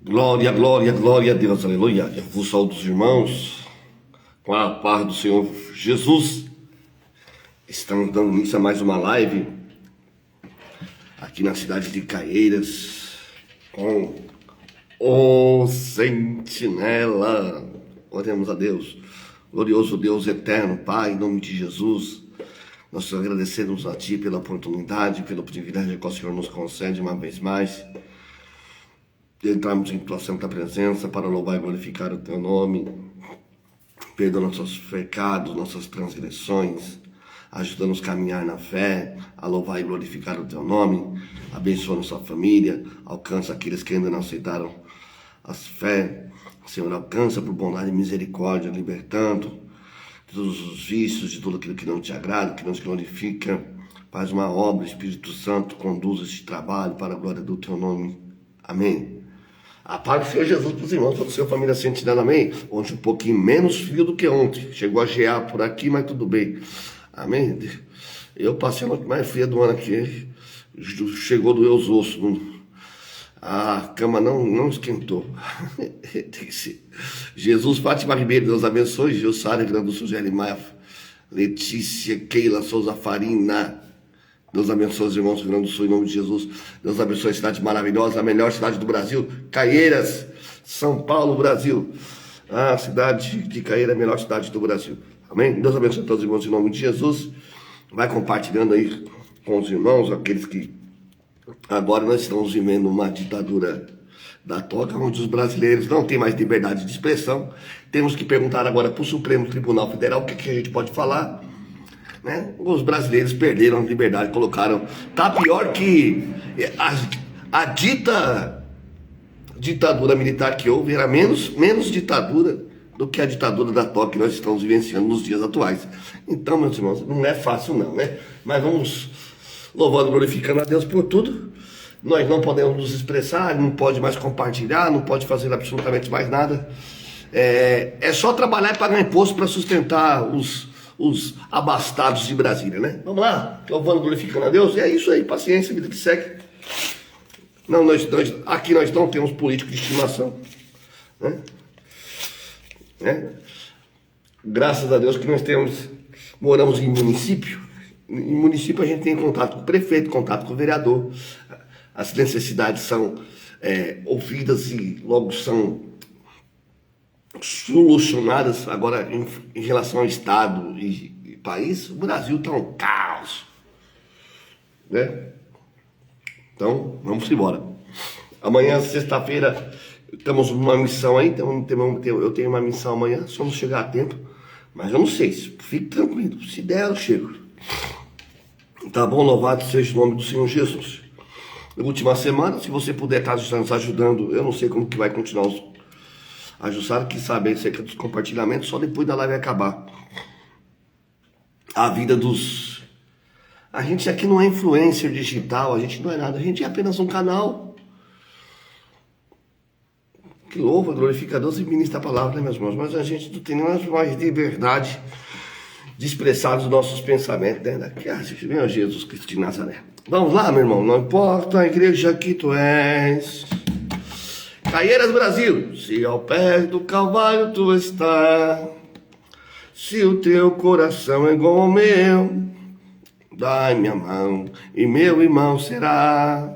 Glória, glória, glória a Deus, aleluia. Eu vos saúdo os irmãos com a paz do Senhor Jesus. Estamos dando início a mais uma live aqui na cidade de Caieiras com o Sentinela. Oremos a Deus, glorioso Deus eterno, Pai, em nome de Jesus. Nós agradecemos a Ti pela oportunidade, pelo privilégio que o Senhor nos concede uma vez mais. Entramos em tua santa presença para louvar e glorificar o teu nome. Perdoa nossos pecados, nossas transgressões. Ajuda-nos a caminhar na fé, a louvar e glorificar o teu nome. Abençoa nossa família. Alcança aqueles que ainda não aceitaram as fé. Senhor, alcança por bondade e misericórdia, libertando de todos os vícios, de tudo aquilo que não te agrada, que não te glorifica. Faz uma obra, Espírito Santo, conduz este trabalho para a glória do teu nome. Amém. A paz do Senhor Jesus para os irmãos, para a sua família Sentinela, amém? Ontem um pouquinho menos frio do que ontem. Chegou a gear por aqui, mas tudo bem. Amém? Eu passei a noite mais fria do ano aqui. Chegou a doer os ossos. A cama não esquentou. Tem que ser. Jesus, Fátima Ribeiro, Deus abençoe. Gilsara, Grande do Sul, Maia, Letícia, Keila, Souza Farina. Deus abençoe os irmãos do Rio Grande do Sul, em nome de Jesus. Deus abençoe a cidade maravilhosa, a melhor cidade do Brasil, Caieiras, São Paulo, Brasil. A cidade de Caieiras é a melhor cidade do Brasil. Amém? Deus abençoe todos os irmãos em nome de Jesus. Vai compartilhando aí com os irmãos, aqueles que agora nós estamos vivendo uma ditadura da toca, onde os brasileiros não têm mais liberdade de expressão. Temos que perguntar agora para o Supremo Tribunal Federal o que a gente pode falar. Né? Os brasileiros perderam a liberdade, colocaram. Tá pior que a ditadura militar que houve, era menos ditadura do que a ditadura da toca que nós estamos vivenciando nos dias atuais. Então, meus irmãos, não é fácil não, né? Mas vamos louvando e glorificando a Deus por tudo. Nós não podemos nos expressar, não pode mais compartilhar, não pode fazer absolutamente mais nada. É só trabalhar e pagar imposto para sustentar os abastados de Brasília, né? Vamos lá, louvando, glorificando a Deus. E é isso aí, paciência, vida que segue. Não, aqui nós não temos político de estimação, né? Graças a Deus que moramos em município. Em município a gente tem contato com o prefeito, contato com o vereador. As necessidades são ouvidas e logo são solucionadas. Agora, em relação ao Estado e país, o Brasil está um caos, né? Então, vamos embora. Amanhã, sexta-feira, estamos numa missão aí, eu tenho uma missão amanhã, só não chegar a tempo, mas eu não sei, fique tranquilo, se der eu chego. Tá bom? Louvado seja o nome do Senhor Jesus. Na última semana, se você puder estar nos ajudando, eu não sei como que vai continuar a Jussara que sabe acerca dos compartilhamentos, só depois da live acabar. A vida dos... A gente aqui não é influencer digital, a gente não é nada, a gente é apenas um canal que louva, glorifica a Deus e ministra a palavra, né, meus irmãos? Mas a gente não tem nenhuma mais liberdade de expressar os nossos pensamentos, né? Daqui a meu Jesus Cristo de Nazaré. Vamos lá, meu irmão, não importa a igreja que tu és. Caieiras, Brasil, se ao pé do Calvário tu está, se o teu coração é igual ao meu, dai-me a mão e meu irmão será.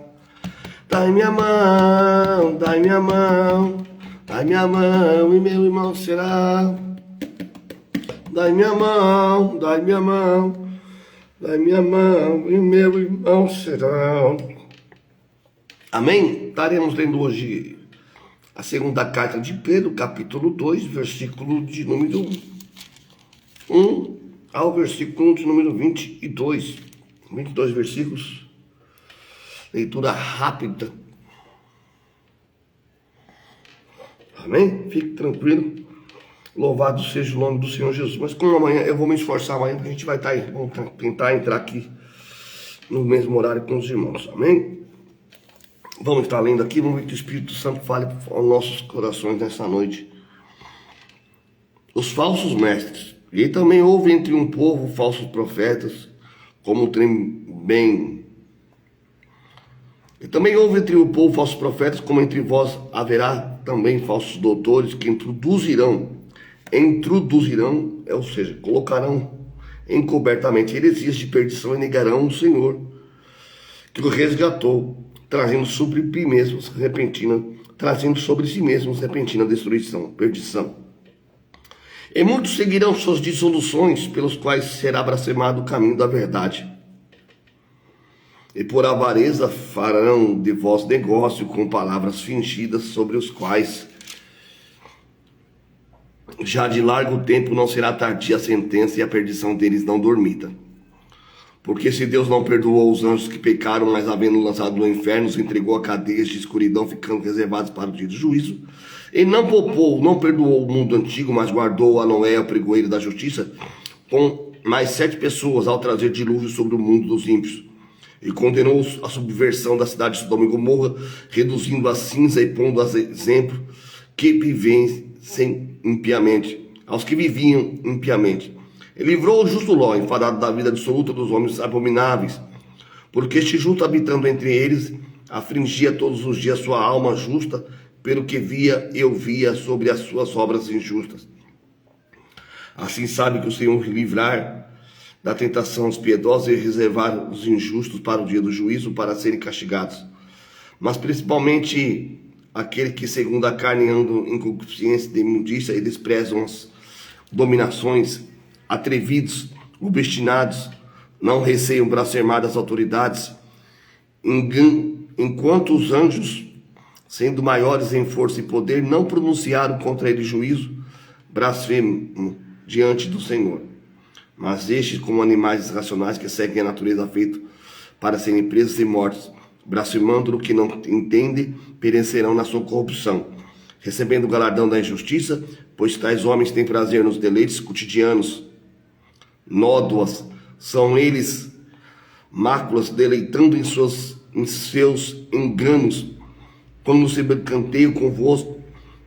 Dai-me a mão, dai-me a mão, dai-me a mão e meu irmão será. Dai-me a mão, dai-me a mão, dai-me a mão e meu irmão será. Amém? Estaremos lendo hoje a segunda carta de Pedro, capítulo 2, versículo de número 1 ao versículo de número 22. 22 versículos. Leitura rápida. Amém? Fique tranquilo. Louvado seja o nome do Senhor Jesus. Mas como amanhã, eu vou me esforçar amanhã, porque a gente vai estar aí. Vamos tentar entrar aqui no mesmo horário com os irmãos. Amém? Vamos estar lendo aqui, vamos ver que o Espírito Santo fale aos nossos corações nessa noite. Os falsos mestres. E também houve entre um povo falsos profetas, como também E também houve entre o povo falsos profetas, como entre vós haverá também falsos doutores que introduzirão, ou seja, colocarão encobertamente heresias de perdição e negarão o Senhor que o resgatou, trazendo sobre si mesmos repentina destruição, perdição. E muitos seguirão suas dissoluções, pelos quais será blasfemado o caminho da verdade. E por avareza farão de vós negócio com palavras fingidas, sobre os quais já de largo tempo não será tardia a sentença e a perdição deles não dormida. Porque se Deus não perdoou os anjos que pecaram, mas havendo lançado no inferno, os entregou a cadeias de escuridão, ficando reservados para o dia do juízo, e não perdoou o mundo antigo, mas guardou a Noé, o pregoeiro da justiça, com mais 7 pessoas, ao trazer dilúvio sobre o mundo dos ímpios. E condenou a subversão da cidade de Sodoma e Gomorra, reduzindo a cinza e pondo a exemplo que vivessem impiamente, aos que viviam impiamente. E livrou o justo Ló, enfadado da vida absoluta dos homens abomináveis, porque este justo, habitando entre eles, afligia todos os dias sua alma justa, pelo que via e ouvia sobre as suas obras injustas. Assim sabe que o Senhor livrar da tentação aos piedosos e reservar os injustos para o dia do juízo, para serem castigados. Mas principalmente aquele que segundo a carne andam em concupiscência de imundícia e desprezam as dominações, atrevidos, obstinados, não receiam blasfemar das autoridades, enquanto os anjos, sendo maiores em força e poder, não pronunciaram contra ele juízo, blasfemam diante do Senhor. Mas estes, como animais irracionais que seguem a natureza feita para serem presos e mortos, blasfemando o que não entendem, perecerão na sua corrupção, recebendo o galardão da injustiça, pois tais homens têm prazer nos deleites cotidianos, nódoas, são eles máculas, deleitando em seus enganos, quando se canteiam convosco,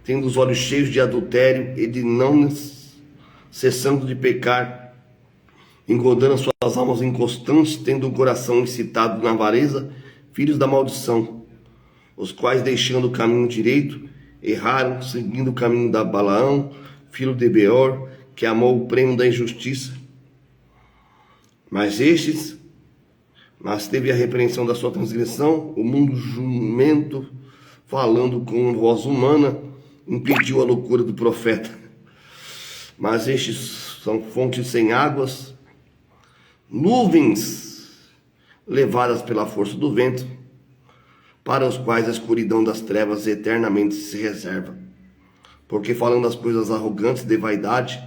tendo os olhos cheios de adultério e de não cessando de pecar, engodando as suas almas inconstantes, tendo o coração excitado na avareza, filhos da maldição, os quais, deixando o caminho direito, erraram, seguindo o caminho da Balaão, filho de Beor, que amou o prêmio da injustiça. Mas teve a repreensão da sua transgressão, o mundo jumento, falando com voz humana, impediu a loucura do profeta. Mas estes são fontes sem águas, nuvens levadas pela força do vento, para os quais a escuridão das trevas eternamente se reserva. Porque falando as coisas arrogantes de vaidade,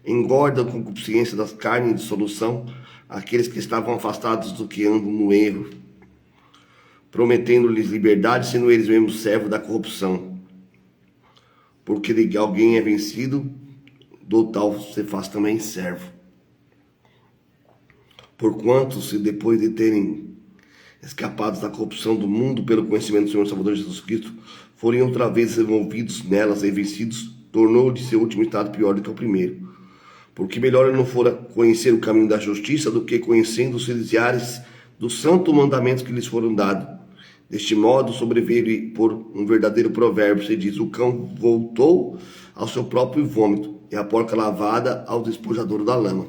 engordam a concupiscência das carnes e dissolução aqueles que estavam afastados do que andam no erro, prometendo-lhes liberdade, sendo eles mesmos servos da corrupção. Porque de alguém é vencido, do tal se faz também servo. Porquanto, se depois de terem escapados da corrupção do mundo pelo conhecimento do Senhor Salvador Jesus Cristo, forem outra vez envolvidos nelas e vencidos, tornou-lhe seu último estado pior do que o primeiro. Porque melhor não fora conhecer o caminho da justiça do que conhecendo os celestiais dos santos mandamentos que lhes foram dados. Deste modo sobreveio por um verdadeiro provérbio, se diz: o cão voltou ao seu próprio vômito, e a porca lavada ao despojador da lama.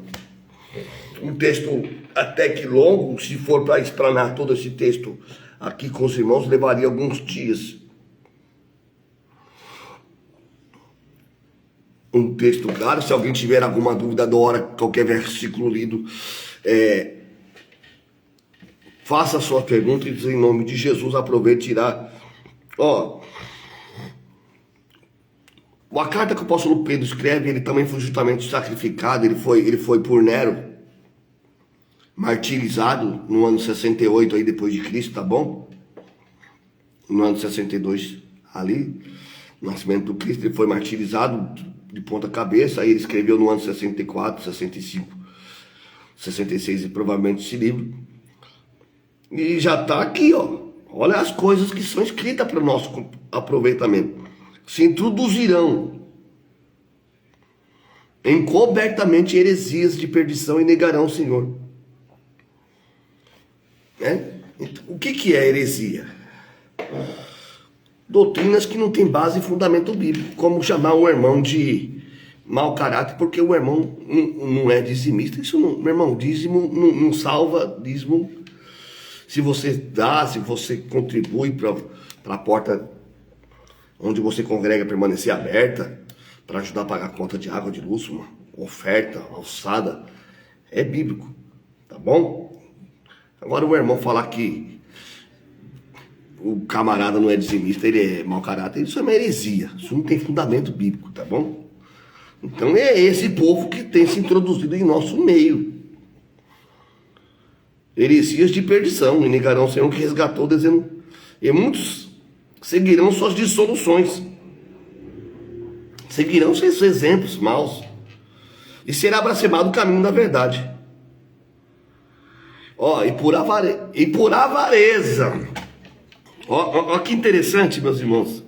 Um texto até que longo, se for para explanar todo esse texto aqui com os irmãos, levaria alguns dias. Um texto claro, se alguém tiver alguma dúvida da hora, qualquer versículo lido, faça a sua pergunta e em nome de Jesus aproveite e irá. A carta que o apóstolo Pedro escreve, ele também foi justamente sacrificado, ele foi por Nero, martirizado no ano 68 aí depois de Cristo, tá bom? No ano 62 ali, no nascimento do Cristo, ele foi martirizado de ponta cabeça, aí ele escreveu no ano 64, 65, 66 e provavelmente esse livro. E já está aqui, ó. Olha as coisas que são escritas para o nosso aproveitamento. Se introduzirão encobertamente heresias de perdição e negarão o Senhor. Então, o que é heresia? doutrinas que não tem base e fundamento bíblico, como chamar o irmão de mau caráter, porque o irmão não é dizimista. Isso não, meu irmão, dízimo não salva, dízimo. Se você dá, se você contribui para a porta onde você congrega permanecer aberta, para ajudar a pagar a conta de água, de luz, uma oferta, uma alçada, é bíblico, tá bom? Agora o irmão falar que o camarada não é dizimista, ele é mau caráter, isso é uma heresia, isso não tem fundamento bíblico, tá bom? Então é esse povo que tem se introduzido em nosso meio. Heresias de perdição, e negarão o Senhor que resgatou, dizendo, e muitos seguirão suas dissoluções, seguirão seus exemplos maus, e será blasfemado o caminho da verdade. Ó, e por avareza. Ó, que interessante, meus irmãos.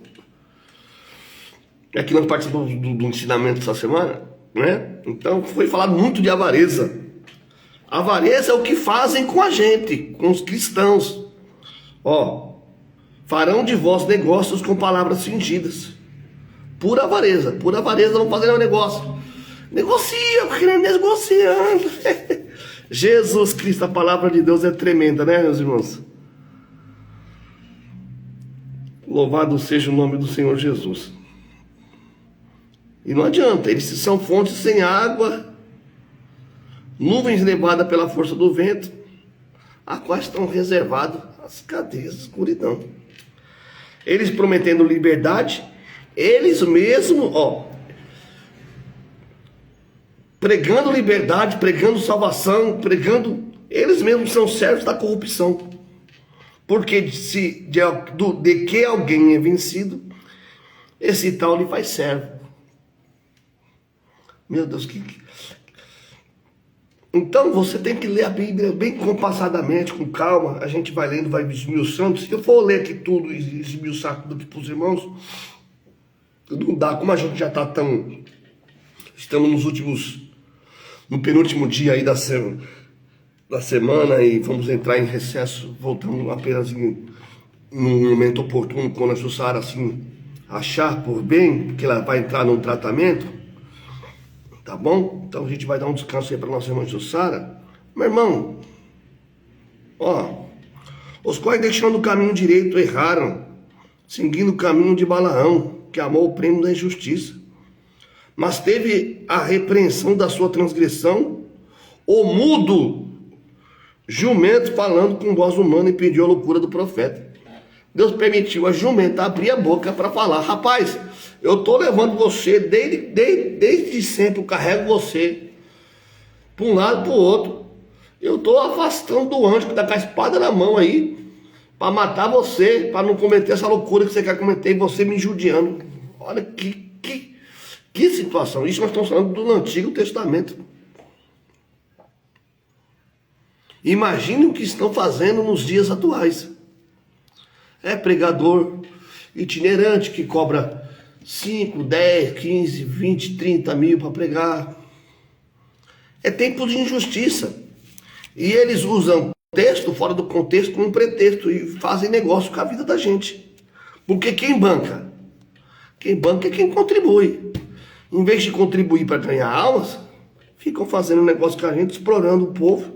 Aqui nós participamos do ensinamento essa semana, né? Então foi falado muito de avareza. Avareza é o que fazem com a gente, com os cristãos. Ó, farão de vós negócios com palavras fingidas. Pura avareza vão fazer um negócio. Negocia, querendo negociando. Jesus Cristo, a palavra de Deus é tremenda, né, meus irmãos? Louvado seja o nome do Senhor Jesus. E não adianta, eles são fontes sem água, nuvens levadas pela força do vento, a quais estão reservadas as cadeias da escuridão. Eles prometendo liberdade, eles mesmos, ó, pregando liberdade, pregando salvação, eles mesmos são servos da corrupção. Porque de que alguém é vencido, esse tal lhe faz servo. Meu Deus, Então você tem que ler a Bíblia bem compassadamente, com calma. A gente vai lendo, vai esmiuçando. Se eu for ler aqui tudo e esmiuçar tudo para os irmãos, não dá. Como a gente já está tão... Estamos no penúltimo dia aí da semana e vamos entrar em recesso, voltando apenas num momento oportuno, quando a Jussara assim achar por bem, que ela vai entrar num tratamento, tá bom? Então a gente vai dar um descanso aí para nossa irmã Jussara. Meu irmão, ó, os quais deixando o caminho direito erraram, seguindo o caminho de Balaão, que amou o prêmio da injustiça, mas teve a repreensão da sua transgressão, o mudo jumento falando com voz humana impediu a loucura do profeta. Deus permitiu a jumenta abrir a boca para falar: rapaz, eu estou levando você desde sempre, eu carrego você para um lado para o outro. Eu estou afastando do anjo que está com a espada na mão aí para matar você, para não cometer essa loucura que você quer cometer, e você me judiando. Olha que situação. Isso nós estamos falando do Antigo Testamento. Imagine o que estão fazendo nos dias atuais. É pregador itinerante que cobra 5, 10, 15, 20, 30 mil para pregar. É tempo de injustiça. E eles usam texto fora do contexto como um pretexto e fazem negócio com a vida da gente. Porque quem banca? Quem banca é quem contribui. Em vez de contribuir para ganhar almas, ficam fazendo negócio com a gente, explorando o povo.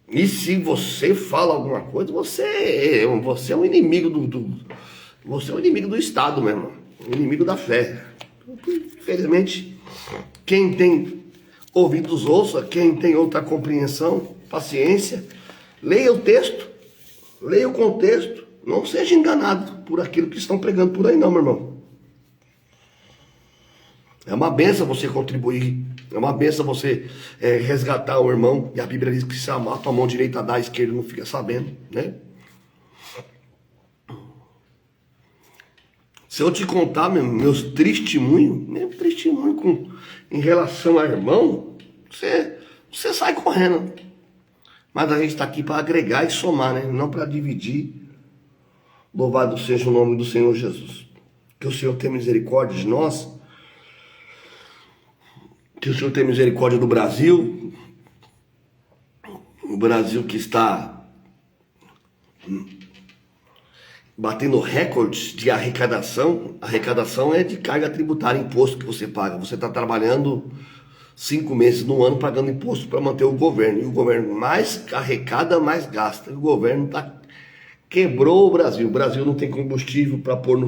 E se você fala alguma coisa, você é um inimigo você é um inimigo do Estado, meu irmão. Um inimigo da fé. Infelizmente, quem tem ouvidos ouça, quem tem outra compreensão, paciência, leia o texto, leia o contexto, não seja enganado por aquilo que estão pregando por aí não, meu irmão. É uma benção você contribuir, é uma benção você resgatar o irmão, e a Bíblia diz que se a tua mão direita dá, a esquerda não fica sabendo, né? Se eu te contar meus testemunhos, em relação ao irmão, você sai correndo. Mas a gente está aqui para agregar e somar, né? Não para dividir. Louvado seja o nome do Senhor Jesus. Que o Senhor tenha misericórdia de nós. Que o Senhor tenha misericórdia do Brasil. O Brasil que está batendo recordes de arrecadação. Arrecadação é de carga tributária, imposto que você paga. Você está trabalhando 5 meses no ano pagando imposto para manter o governo. E o governo mais arrecada, mais gasta. E o governo quebrou o Brasil. O Brasil não tem combustível para pôr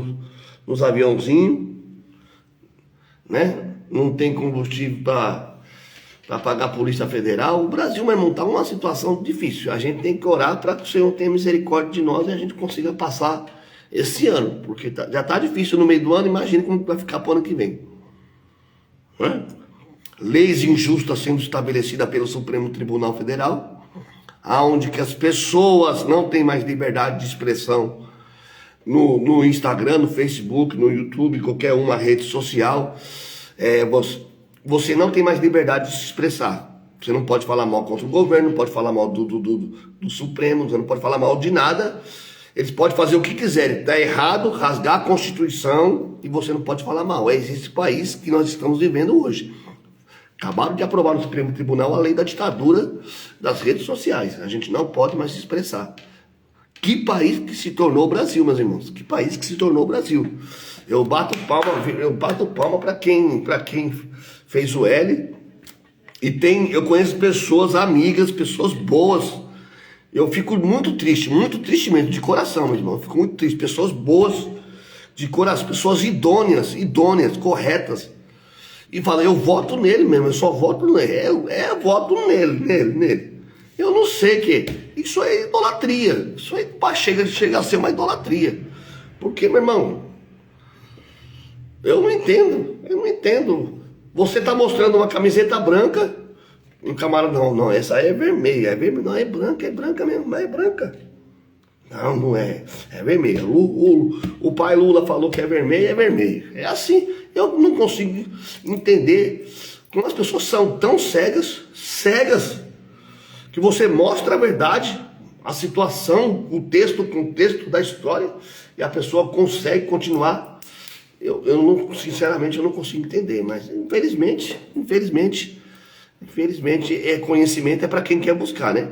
nos aviãozinhos, né? Não tem combustível para pagar a Polícia Federal. O Brasil, meu irmão, está numa situação difícil. A gente tem que orar para que o Senhor tenha misericórdia de nós e a gente consiga passar esse ano. Porque já está difícil no meio do ano, imagine como vai ficar para o ano que vem. Né? Leis injustas sendo estabelecidas pelo Supremo Tribunal Federal, aonde que as pessoas não têm mais liberdade de expressão no Instagram, no Facebook, no YouTube, qualquer uma rede social. Você não tem mais liberdade de se expressar. Você não pode falar mal contra o governo, não pode falar mal do Supremo, você não pode falar mal de nada. Eles podem fazer o que quiserem. Está errado, rasgar a Constituição, e você não pode falar mal. É esse país que nós estamos vivendo hoje. Acabaram de aprovar no Supremo Tribunal a lei da ditadura das redes sociais. A gente não pode mais se expressar. Que país que se tornou o Brasil, meus irmãos. Que país que se tornou o Brasil. Eu bato palma para quem fez o L. E eu conheço pessoas amigas, pessoas boas. Eu fico muito triste mesmo, de coração, meu irmão. Eu fico muito triste. Pessoas boas, de coração, pessoas idôneas, corretas. E fala, eu voto nele mesmo, eu só voto nele. Eu voto nele. Eu não sei o que. Isso é idolatria. Isso aí chega a ser uma idolatria. Porque, meu irmão, eu não entendo. Você tá mostrando uma camiseta branca, um camarada, não, essa aí é vermelha, não, é branca mesmo, mas é branca. Não é, é vermelha. O pai Lula falou que é vermelho. É assim, eu não consigo entender como as pessoas são tão cegas, que você mostra a verdade, a situação, o contexto da história, e a pessoa consegue continuar. Sinceramente, eu não consigo entender, mas infelizmente, conhecimento é para quem quer buscar, né?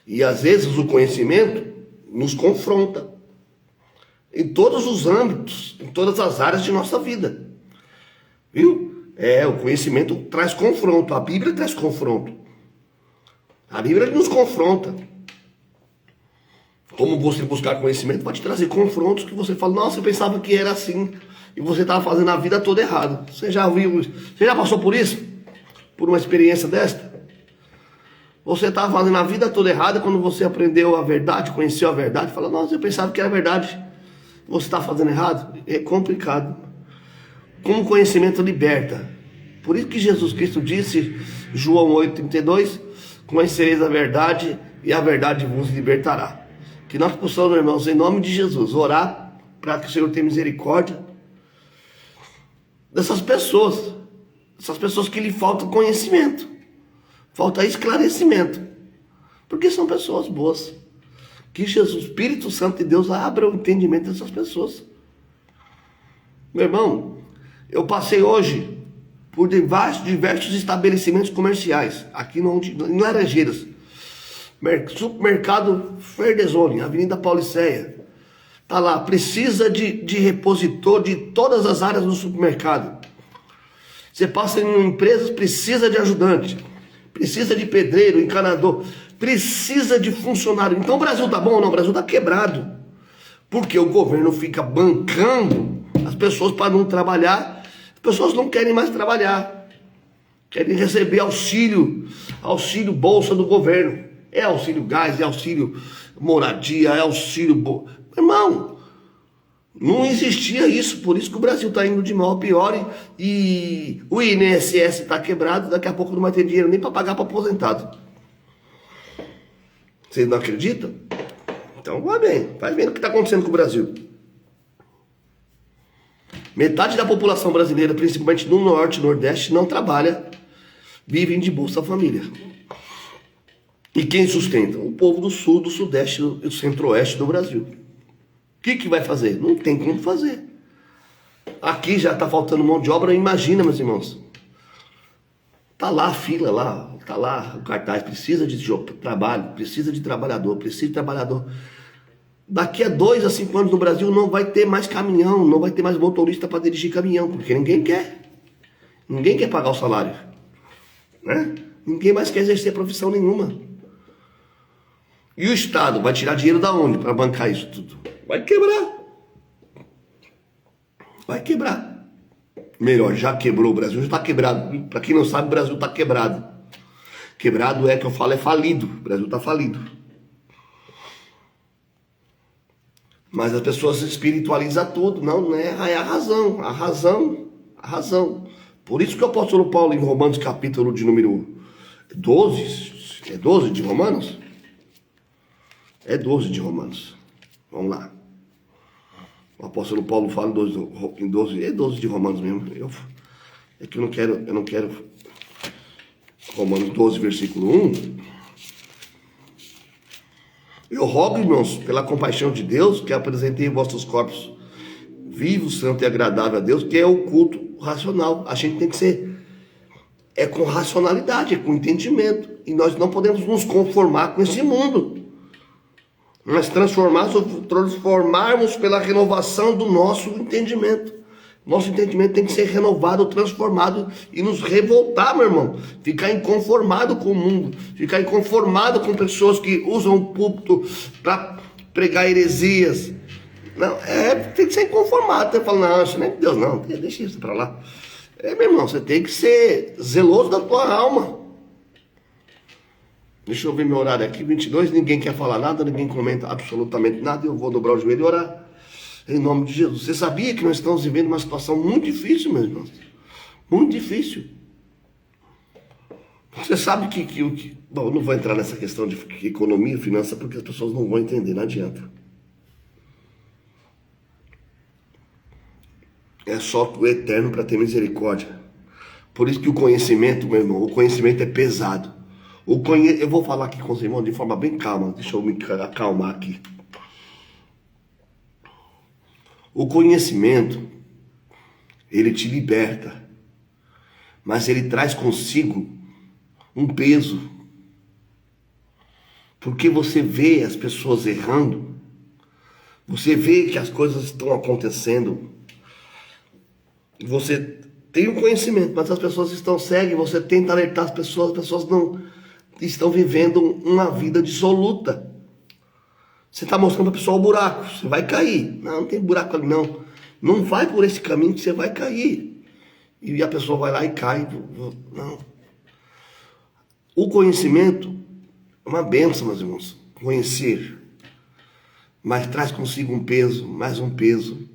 E às vezes o conhecimento nos confronta em todos os âmbitos, em todas as áreas de nossa vida, viu? O conhecimento traz confronto, a Bíblia traz confronto. A Bíblia nos confronta. Como você buscar conhecimento pode trazer confrontos que você fala, nossa, eu pensava que era assim, e você estava fazendo a vida toda errada. Você já passou por isso? Por uma experiência desta? Você estava fazendo a vida toda errada, quando você aprendeu a verdade, conheceu a verdade, fala, nossa, eu pensava que era verdade. Você está fazendo errado? É complicado. Como conhecimento liberta. Por isso que Jesus Cristo disse, João 8,32, conhecereis a verdade e a verdade vos libertará. Que nós possamos, irmãos, em nome de Jesus, orar para que o Senhor tenha misericórdia dessas pessoas. Essas pessoas que lhe falta conhecimento, falta esclarecimento. Porque são pessoas boas. Que Jesus, Espírito Santo de Deus, abra o entendimento dessas pessoas. Meu irmão, eu passei hoje por diversos estabelecimentos comerciais, aqui em Laranjeiras. Supermercado Ferdesoni, Avenida Pauliceia. Tá lá, precisa de repositor de todas as áreas do supermercado. Você passa em empresas, precisa de ajudante, precisa de pedreiro, encanador, precisa de funcionário. Então o Brasil tá bom ou não? O Brasil tá quebrado. Porque o governo fica bancando as pessoas para não trabalhar. As pessoas não querem mais trabalhar. Querem receber auxílio bolsa do governo. É auxílio gás, é auxílio moradia, é auxílio... Irmão, não existia isso, por isso que o Brasil está indo de mal a pior e o INSS está quebrado, daqui a pouco não vai ter dinheiro nem para pagar para aposentado. Vocês não acreditam? Então vai vendo o que está acontecendo com o Brasil. Metade da população brasileira, principalmente no Norte e Nordeste, não trabalha, vivem de Bolsa Família. E quem sustenta? O povo do Sul, do Sudeste e do Centro-Oeste do Brasil. O que vai fazer? Não tem como fazer. Aqui já está faltando mão de obra, imagina, meus irmãos. Tá lá a fila, tá lá o cartaz, precisa de trabalho, precisa de trabalhador. Daqui a 2 a 5 anos no Brasil não vai ter mais caminhão, não vai ter mais motorista para dirigir caminhão, porque ninguém quer. Ninguém quer pagar o salário, né? Ninguém mais quer exercer profissão nenhuma. E o Estado vai tirar dinheiro da onde para bancar isso tudo? Vai quebrar. Vai quebrar. Melhor, já quebrou, o Brasil já está quebrado. Para quem não sabe, o Brasil está quebrado. Quebrado é que eu falo, é falido. O Brasil está falido. Mas as pessoas espiritualizam tudo. Não, é a razão. A razão. A razão. Por isso que o apóstolo Paulo, em Romanos capítulo de número 12, é 12 de Romanos? É 12 de Romanos. Vamos lá. O apóstolo Paulo fala em 12, é 12 de Romanos mesmo. É que eu não quero. Romanos 12, versículo 1. Eu rogo, irmãos, pela compaixão de Deus, que apresentei vossos corpos vivos, santo e agradável a Deus, que é o culto racional. A gente tem que ser, com racionalidade, com entendimento. E nós não podemos nos conformar com esse mundo. Mas transformarmos pela renovação do nosso entendimento. Nosso entendimento tem que ser renovado, transformado e nos revoltar, meu irmão. Ficar inconformado com o mundo. Ficar inconformado com pessoas que usam o púlpito para pregar heresias. Não, tem que ser inconformado. Tem que falar, não, isso não é de Deus, não. Deixa isso para lá. Meu irmão, você tem que ser zeloso da tua alma. Deixa eu ver meu horário aqui, 22, ninguém quer falar nada, ninguém comenta absolutamente nada, eu vou dobrar o joelho e orar, em nome de Jesus. Você sabia que nós estamos vivendo uma situação muito difícil, meus irmãos? Muito difícil. Você sabe que bom, eu não vou entrar nessa questão de economia e finança, porque as pessoas não vão entender, não adianta. É só o eterno para ter misericórdia. Por isso que o conhecimento, meu irmão, o conhecimento é pesado. Eu vou falar aqui com os irmãos de forma bem calma. Deixa eu me acalmar aqui. O conhecimento, ele te liberta. Mas ele traz consigo um peso. Porque você vê as pessoas errando. Você vê que as coisas estão acontecendo. Você tem o conhecimento, mas as pessoas estão cegas. Você tenta alertar as pessoas não estão vivendo uma vida dissoluta. Você está mostrando para a pessoa o buraco, você vai cair. Não tem buraco ali não. Não vai por esse caminho que você vai cair. E a pessoa vai lá e cai. Não. O conhecimento é uma bênção, meus irmãos. Conhecer. Mas traz consigo um peso, mais um peso.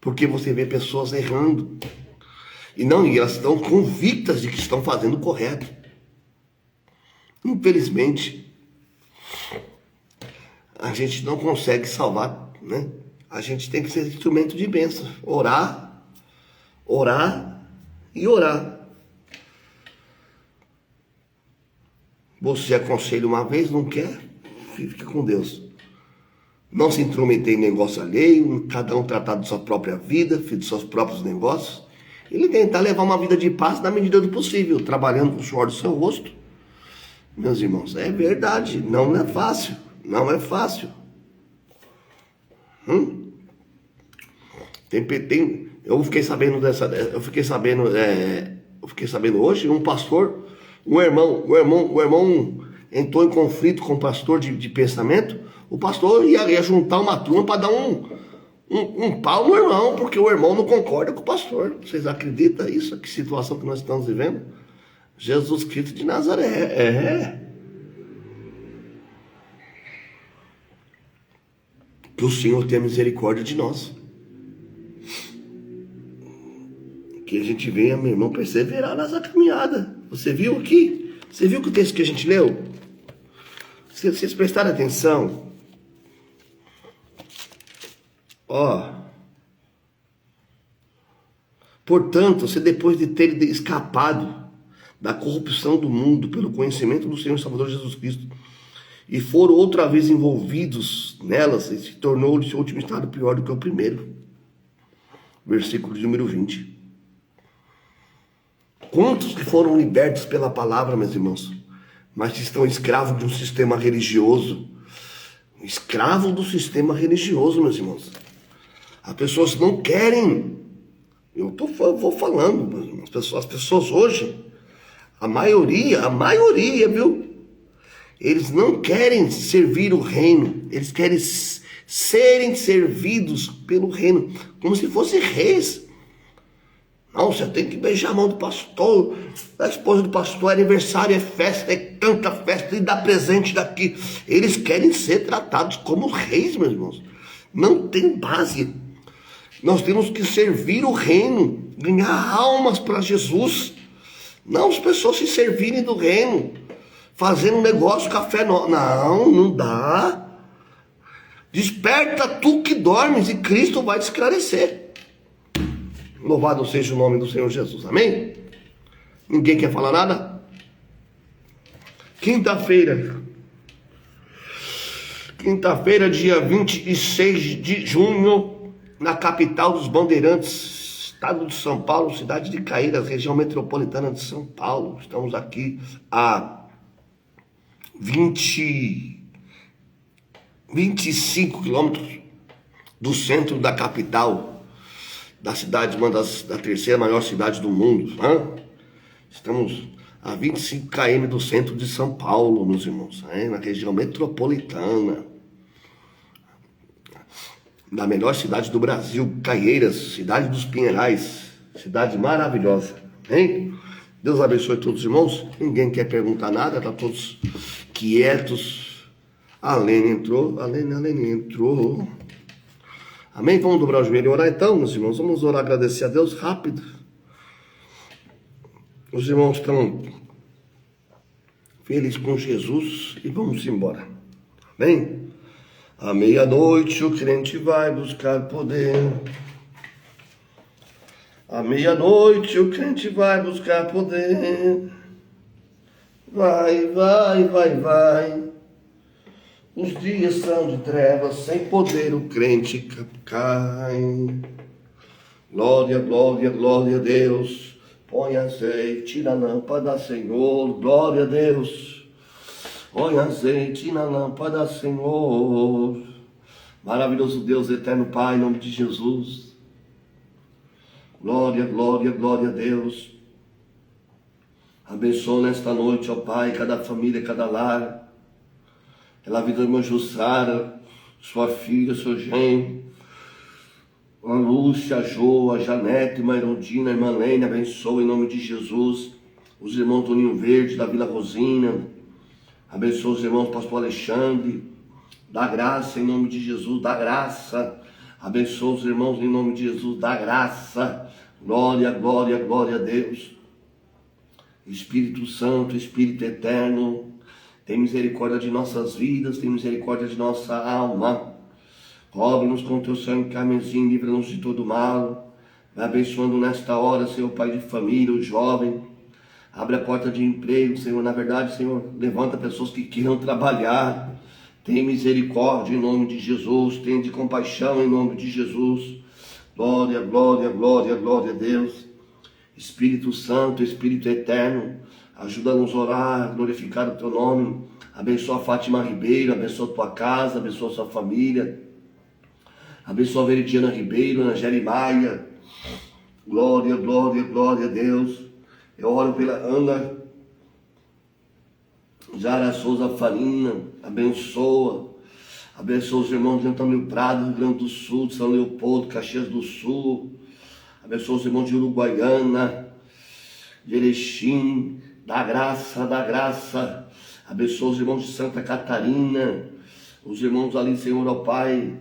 Porque você vê pessoas errando. E elas estão convictas de que estão fazendo o correto. Infelizmente, a gente não consegue salvar, né? A gente tem que ser instrumento de bênção. Orar, orar e orar. Você aconselha uma vez, não quer? Fica com Deus. Não se intrometer em negócio alheio, cada um tratar de sua própria vida, de seus próprios negócios. Ele tentar levar uma vida de paz na medida do possível, trabalhando com o suor do seu rosto. Meus irmãos, é verdade, não é fácil, não é fácil. Eu fiquei sabendo hoje, um pastor, o irmão entrou em conflito com o pastor de pensamento. O pastor ia juntar uma turma para dar um pau no irmão, porque o irmão não concorda com o pastor. Vocês acreditam nisso? Que situação que nós estamos vivendo? Jesus Cristo de Nazaré. Que o Senhor tenha misericórdia de nós. Que a gente venha, meu irmão, perseverar nessa caminhada. Você viu aqui? Você viu que o texto que a gente leu? Se vocês prestarem atenção. Portanto, você depois de ter escapado da corrupção do mundo pelo conhecimento do Senhor Salvador Jesus Cristo e foram outra vez envolvidos nelas, e se tornou o seu último estado pior do que o primeiro. Versículo de número 20. Quantos que foram libertos pela palavra, meus irmãos, mas que estão escravos de um sistema religioso, escravo do sistema religioso, meus irmãos. As pessoas não querem. Vou falando, meus irmãos. As pessoas hoje, a maioria, viu? Eles não querem servir o reino. Eles querem serem servidos pelo reino, como se fossem reis. Não, você tem que beijar a mão do pastor, da esposa do pastor, é aniversário, é festa, é tanta festa, e dá presente daqui. Eles querem ser tratados como reis, meus irmãos. Não tem base. Nós temos que servir o reino, ganhar almas para Jesus. Não as pessoas se servirem do reino, fazendo um negócio, café, não dá. Desperta tu que dormes e Cristo vai te esclarecer. Louvado seja o nome do Senhor Jesus, amém? Ninguém quer falar nada? Quinta-feira, dia 26 de junho, na capital dos Bandeirantes, estado de São Paulo, cidade de Caíras, região metropolitana de São Paulo. Estamos aqui a 25 quilômetros do centro da capital, da cidade, da terceira maior cidade do mundo. Estamos a 25 km do centro de São Paulo, meus irmãos, na região metropolitana, da melhor cidade do Brasil, Caieiras, cidade dos Pinheirais, cidade maravilhosa, hein? Deus abençoe todos os irmãos. Ninguém quer perguntar nada, tá todos quietos. A Lene entrou. Amém? Vamos dobrar o joelho e orar então, meus irmãos. Vamos orar, agradecer a Deus rápido. Os irmãos estão felizes com Jesus e vamos embora. Amém? À meia-noite o crente vai buscar poder. À meia-noite o crente vai buscar poder. Vai. Os dias são de trevas, sem poder o crente cai. Glória a Deus. Põe azeite na lâmpada, Senhor. Glória a Deus. Põe azeite na lâmpada, Senhor. Maravilhoso Deus, eterno Pai, em nome de Jesus. Glória a Deus. Abençoa nesta noite, ó Pai, cada família, cada lar. Pela vida da irmã Jussara, sua filha, seu genro, a Lúcia, a Jo, a Janete, a irmã Irondina, a irmã Lene, abençoa em nome de Jesus. Os irmãos do Ninho Verde, da Vila Rosina, abençoa os irmãos do pastor Alexandre, dá graça em nome de Jesus, dá graça. Abençoa os irmãos em nome de Jesus, dá graça. Glória a Deus. Espírito Santo, Espírito Eterno, tem misericórdia de nossas vidas, tem misericórdia de nossa alma. Cobre-nos com teu sangue carmesim, livra-nos de todo mal. Vai abençoando nesta hora, Senhor, Pai de família, o jovem. Abre a porta de emprego, Senhor. Na verdade, Senhor, levanta pessoas que queiram trabalhar. Tem misericórdia em nome de Jesus. Tem de compaixão em nome de Jesus. Glória a Deus. Espírito Santo, Espírito Eterno, ajuda-nos a orar, glorificar o teu nome. Abençoa a Fátima Ribeiro, abençoa a tua casa, abençoa a sua família. Abençoa a Veridiana Ribeiro, Ana Maia. Glória a Deus. Eu oro pela Ana Jara Souza Farina, abençoa os irmãos de Antônio Prado, Rio Grande do Sul, de São Leopoldo, Caxias do Sul. Abençoa os irmãos de Uruguaiana, de Erechim, dá graça. Abençoa os irmãos de Santa Catarina, os irmãos ali, Senhor, ó Pai,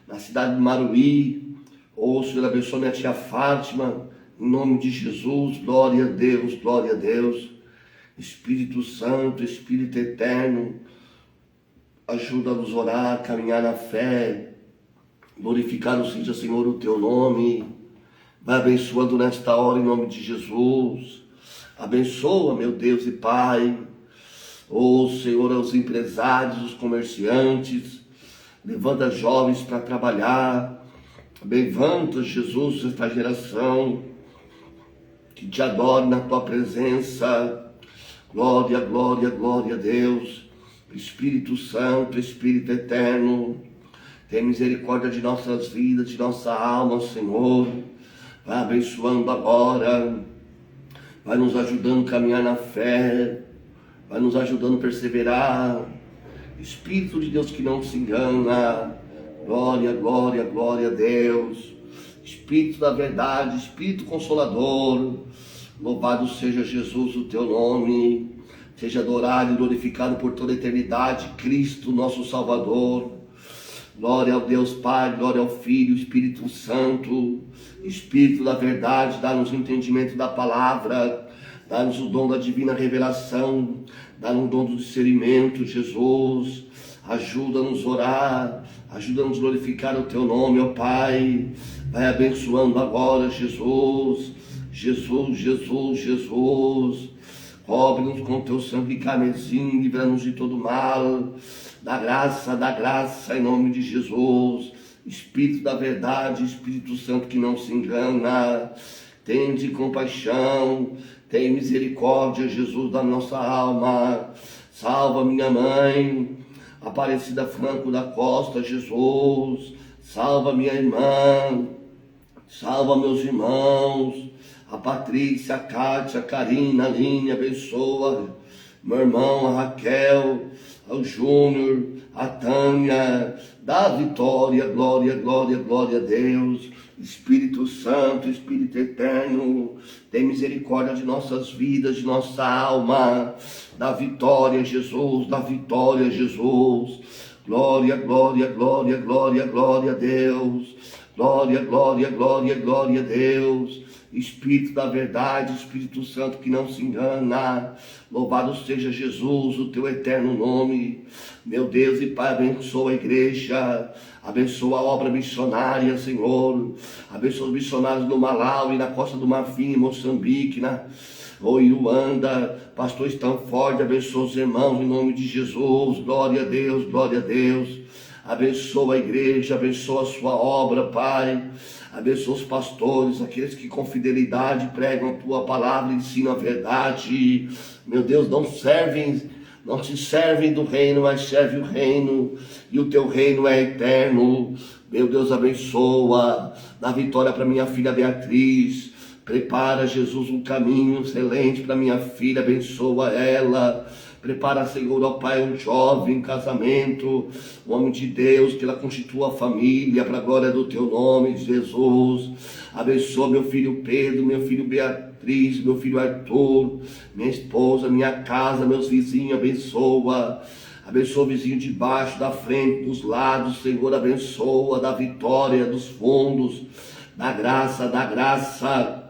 na cidade de Maruí. Senhor, abençoa minha tia Fátima, em nome de Jesus. Glória a Deus. Espírito Santo, Espírito Eterno, ajuda-nos a orar, caminhar na fé, glorificar seja, Senhor, o teu nome. Vai abençoando nesta hora em nome de Jesus. Abençoa, meu Deus e Pai. Senhor, aos empresários, os comerciantes. Levanta jovens para trabalhar. Levanta, Jesus, esta geração que te adore na tua presença. Glória a Deus. Espírito Santo, Espírito Eterno, tem misericórdia de nossas vidas, de nossa alma, Senhor. Vai abençoando agora, vai nos ajudando a caminhar na fé, vai nos ajudando a perseverar. Espírito de Deus que não se engana, glória, glória, glória a Deus. Espírito da verdade, Espírito Consolador, louvado seja Jesus, o teu nome. Seja adorado e glorificado por toda a eternidade, Cristo, nosso Salvador. Glória ao Deus Pai, glória ao Filho, Espírito Santo, Espírito da verdade, dá-nos o entendimento da palavra, dá-nos o dom da divina revelação, dá-nos o dom do discernimento, Jesus. Ajuda-nos a orar, ajuda-nos a glorificar o teu nome, ó Pai. Vai abençoando agora, Jesus, Jesus, Jesus, Jesus. Cobre-nos com teu sangue carmesim, livra-nos de todo mal. Dá graça, em nome de Jesus. Espírito da verdade, Espírito Santo que não se engana. Tende compaixão, tem misericórdia, Jesus, da nossa alma. Salva minha mãe, Aparecida Franco da Costa, Jesus. Salva minha irmã, salva meus irmãos. A Patrícia, a Kátia, a Karina, a Aline, abençoa. Meu irmão, a Raquel, o Júnior, a Tânia, dá vitória, glória, glória, glória a Deus. Espírito Santo, Espírito Eterno, tem misericórdia de nossas vidas, de nossa alma. Dá vitória, Jesus, dá vitória, Jesus. Glória, glória, glória, glória, glória a Deus. Glória, glória, glória, glória a Deus. Espírito da verdade, Espírito Santo que não se engana. Louvado seja Jesus, o teu eterno nome. Meu Deus e Pai, abençoa a igreja, abençoa a obra missionária, Senhor. Abençoa os missionários no Malawi, na Costa do Marfim, em Moçambique, em Luanda. Pastor Stanford, abençoa os irmãos em nome de Jesus. Glória a Deus, glória a Deus. Abençoa a igreja, abençoa a sua obra, Pai. Abençoa os pastores, aqueles que com fidelidade pregam a tua palavra e ensinam a verdade. Meu Deus, não se servem do reino, mas serve o reino. E o teu reino é eterno. Meu Deus, abençoa. Dá vitória para minha filha Beatriz. Prepara, Jesus, um caminho excelente para minha filha. Abençoa ela. Prepara, Senhor, ó Pai, um jovem em casamento, um homem de Deus, que ela constitua a família para a glória do teu nome, Jesus. Abençoa meu filho Pedro, meu filho Beatriz, meu filho Arthur, minha esposa, minha casa, meus vizinhos, abençoa. Abençoa o vizinho de baixo, da frente, dos lados, Senhor, abençoa, da vitória, dos fundos, da graça,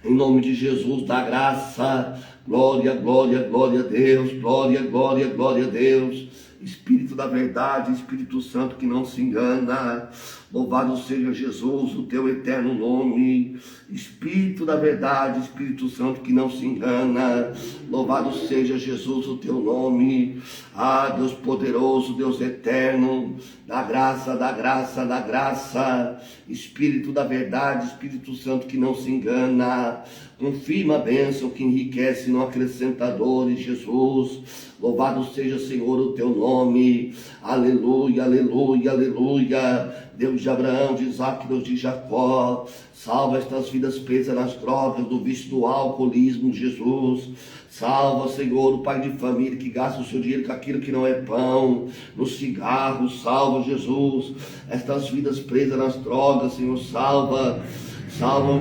em nome de Jesus, da graça. Glória, glória, glória a Deus, glória, glória, glória a Deus. Espírito da verdade, Espírito Santo que não se engana. Louvado seja Jesus, o teu eterno nome. Espírito da verdade, Espírito Santo que não se engana. Louvado seja Jesus, o teu nome. Ah, Deus poderoso, Deus eterno, da graça, da graça, da graça. Espírito da verdade, Espírito Santo que não se engana. Confirma a bênção que enriquece, não acrescenta dores, Jesus. Louvado seja, Senhor, o teu nome. Aleluia, aleluia, aleluia. Deus de Abraão, de Isaac, Deus de Jacó. Salva estas vidas presas nas drogas, do vício do alcoolismo, Jesus. Salva, Senhor, o pai de família que gasta o seu dinheiro com aquilo que não é pão, no cigarro. Salva, Jesus, estas vidas presas nas drogas, Senhor. Salva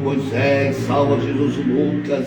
Moisés, salva, Jesus, o Lucas.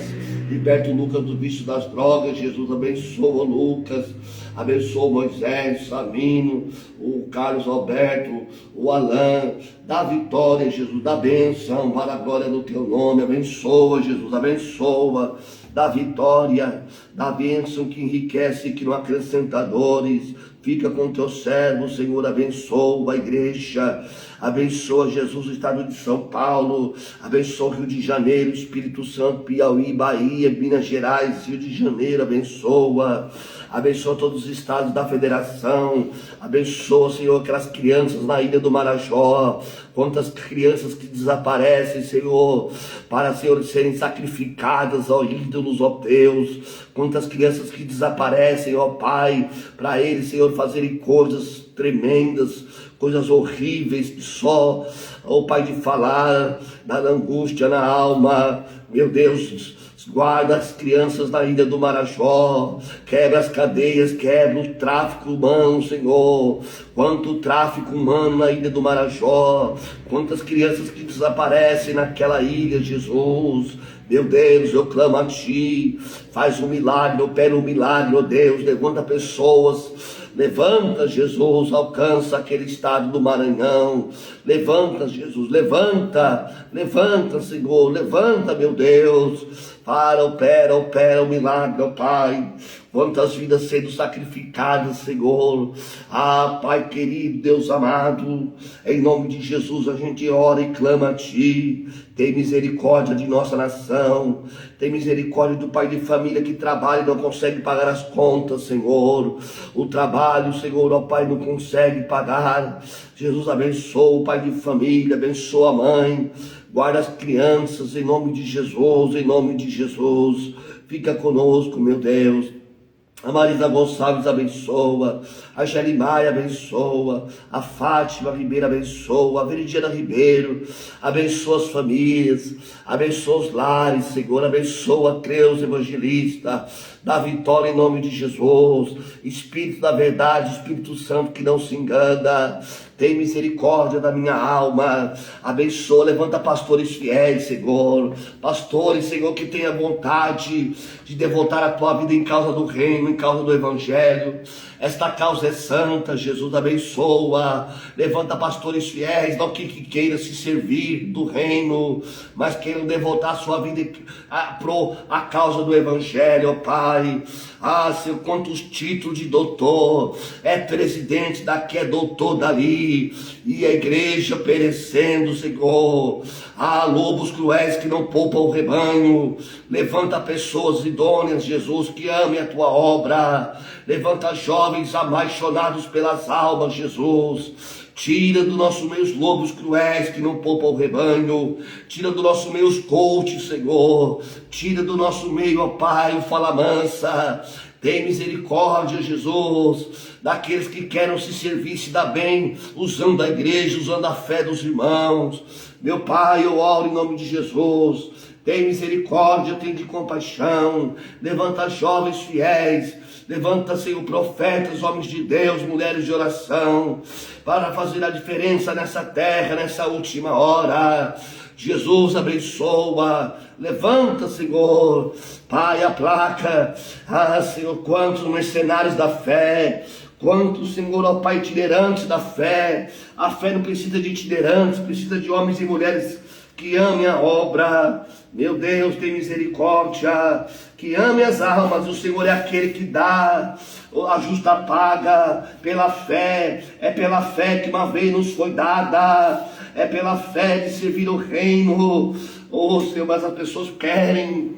Liberta o Lucas do vício das drogas, Jesus. Abençoa o Lucas, abençoa o Moisés, o Sabino, o Carlos Alberto, o Alain. Dá vitória, Jesus, dá bênção para a glória do teu nome. Abençoa, Jesus, abençoa. Dá vitória, dá bênção que enriquece, que não acrescenta dores. Fica com teu servo, Senhor, abençoa a igreja. Abençoa, Jesus, o estado de São Paulo. Abençoa o Rio de Janeiro, Espírito Santo, Piauí, Bahia, Minas Gerais, Rio de Janeiro. Abençoa. abençoa todos os estados da federação, abençoa, Senhor, aquelas crianças na ilha do Marajó, quantas crianças que desaparecem, Senhor, para, Senhor, serem sacrificadas, ó ídolos, ó Deus, quantas crianças que desaparecem, ó Pai, para eles, Senhor, fazerem coisas tremendas, coisas horríveis, que só, ó Pai, de falar, da angústia na alma, meu Deus, guarda as crianças na ilha do Marajó, quebra as cadeias, quebra o tráfico humano, Senhor. Quanto tráfico humano na ilha do Marajó, quantas crianças que desaparecem naquela ilha, Jesus. Meu Deus, eu clamo a Ti, faz um milagre, opera um milagre, ó Deus, levanta pessoas. Levanta, Jesus, alcança aquele estado do Maranhão. Levanta, Jesus, levanta, levanta, Senhor, levanta, meu Deus. Para, opera o milagre, ó Pai. Quantas vidas sendo sacrificadas, Senhor. Ah, Pai querido, Deus amado, em nome de Jesus a gente ora e clama a Ti. Tem misericórdia de nossa nação. Tem misericórdia do pai de família que trabalha e não consegue pagar as contas, Senhor. O trabalho, Senhor, ó Pai, não consegue pagar. Jesus, abençoa o pai de família, abençoa a mãe. Guarda as crianças, em nome de Jesus, em nome de Jesus. Fica conosco, meu Deus. A Marisa Gonçalves abençoa, a Jerimaia abençoa, a Fátima Ribeiro abençoa, a Veridiana Ribeiro, abençoa as famílias, abençoa os lares, Senhor, abençoa a Creus Evangelista, dá vitória em nome de Jesus. Espírito da verdade, Espírito Santo que não se engana, tem misericórdia da minha alma, abençoa, levanta pastores fiéis, Senhor, pastores, Senhor, que tenha vontade de devotar a tua vida em causa do reino, em causa do evangelho. Esta causa é santa, Jesus, abençoa, levanta pastores fiéis, não que queira se servir do reino, mas queiram devotar a sua vida a causa do evangelho, ó Pai. Ah, Senhor, quantos títulos de doutor, é presidente daqui, é doutor dali, e a igreja perecendo, Senhor. Ah, lobos cruéis que não poupam o rebanho, levanta pessoas idôneas, Jesus, que amem a tua obra, levanta jovens apaixonados pelas almas, Jesus. Tira do nosso meio os lobos cruéis que não poupam o rebanho. Tira do nosso meio os coaches, Senhor. Tira do nosso meio, ó Pai, o fala mansa. Tem misericórdia, Jesus, daqueles que querem se servir, se dar bem, usando a igreja, usando a fé dos irmãos. Meu Pai, eu oro em nome de Jesus. Tem misericórdia, tem de compaixão. Levanta jovens fiéis. Levanta, Senhor, profetas, homens de Deus, mulheres de oração, para fazer a diferença nessa terra, nessa última hora. Jesus, abençoa. Levanta, Senhor, Pai, a placa. Ah, Senhor, quantos mercenários da fé. Quantos, Senhor, ó Pai, itinerantes da fé. A fé não precisa de itinerantes, precisa de homens e mulheres que amem a obra. Meu Deus, tem misericórdia, que ame as almas. O Senhor é aquele que dá a justa paga pela fé. É pela fé que uma vez nos foi dada. É pela fé de servir o reino. Oh, Senhor, mas as pessoas querem,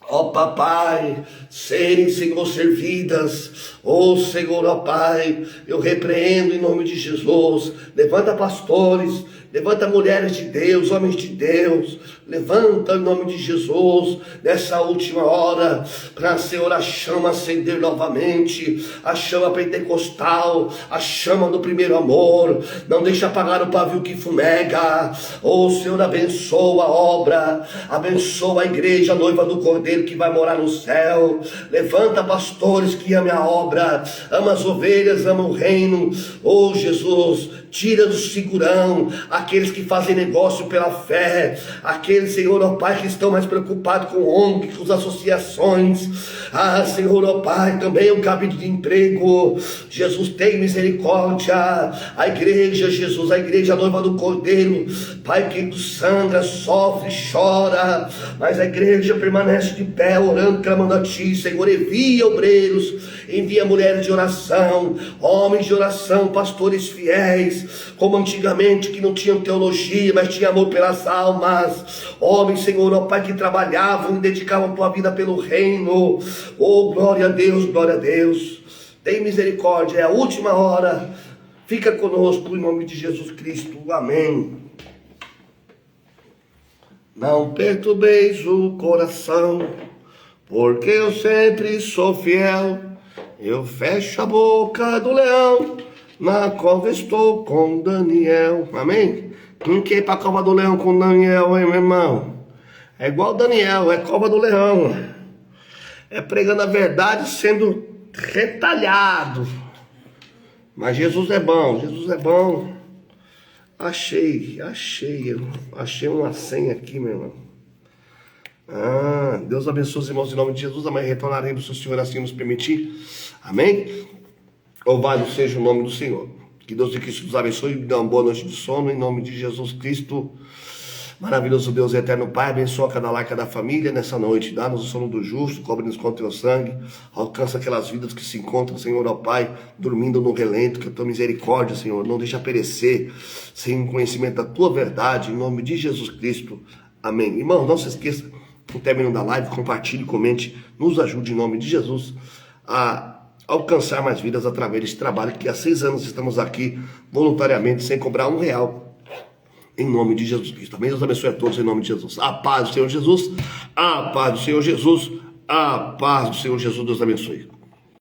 ó Papai, serem, Senhor, servidas. Ó Senhor, ó Pai, eu repreendo em nome de Jesus. Levanta pastores, levanta mulheres de Deus, homens de Deus. Levanta em nome de Jesus, nessa última hora, para, Senhor, a chama acender novamente, a chama pentecostal, a chama do primeiro amor. Não deixa apagar o pavio que fumega. Oh Senhor, abençoa a obra, abençoa a igreja, a noiva do Cordeiro que vai morar no céu. Levanta pastores que amem a obra, ama as ovelhas, ama o reino. Oh Jesus, tira do segurão aqueles que fazem negócio pela fé, aqueles, Senhor, ó Pai, que estão mais preocupados com ONG, com as associações. Ah, Senhor, ó Pai, também o cabide de emprego. Jesus, tem misericórdia. A igreja, Jesus, a igreja, a noiva do Cordeiro, Pai querido, sangra, sofre, chora, mas a igreja permanece de pé, orando, clamando a Ti, Senhor. Envia obreiros, Envia mulheres de oração, homens de oração, pastores fiéis, como antigamente, que não tinham teologia, mas tinham amor pelas almas. Homens, Senhor, ó Pai, que trabalhavam e dedicavam a tua vida pelo reino. Oh, glória a Deus, glória a Deus. Tem misericórdia, é a última hora. Fica conosco em nome de Jesus Cristo. Amém. Não perturbeis o coração, porque eu sempre sou fiel. Eu fecho a boca do leão, na cova estou com Daniel. Amém? Quem quer ir para a cova do leão com Daniel, hein, meu irmão? É igual Daniel, é cova do leão. É pregando a verdade sendo retalhado. Mas Jesus é bom, Jesus é bom. Achei uma senha aqui, meu irmão. Deus abençoe os irmãos em nome de Jesus. Amanhã retornaremos, se o Senhor assim nos permitir. Amém? Louvado seja o nome do Senhor. Que Deus de Cristo nos abençoe e dê uma boa noite de sono em nome de Jesus Cristo. Maravilhoso Deus e eterno Pai, abençoa cada lar, cada família nessa noite. Dá-nos o sono do justo, cobre-nos com o teu sangue. Alcança aquelas vidas que se encontram, Senhor, ó Pai, dormindo no relento. Que a tua misericórdia, Senhor, não deixa perecer, sem conhecimento da tua verdade, em nome de Jesus Cristo. Amém. Irmão, não se esqueça, no término da live, compartilhe, comente, nos ajude em nome de Jesus a alcançar mais vidas através desse trabalho que há 6 anos estamos aqui voluntariamente, sem cobrar R$1. Em nome de Jesus Cristo. Amém? Deus abençoe a todos em nome de Jesus. A paz do Senhor Jesus. A paz do Senhor Jesus. A paz do Senhor Jesus. Deus abençoe.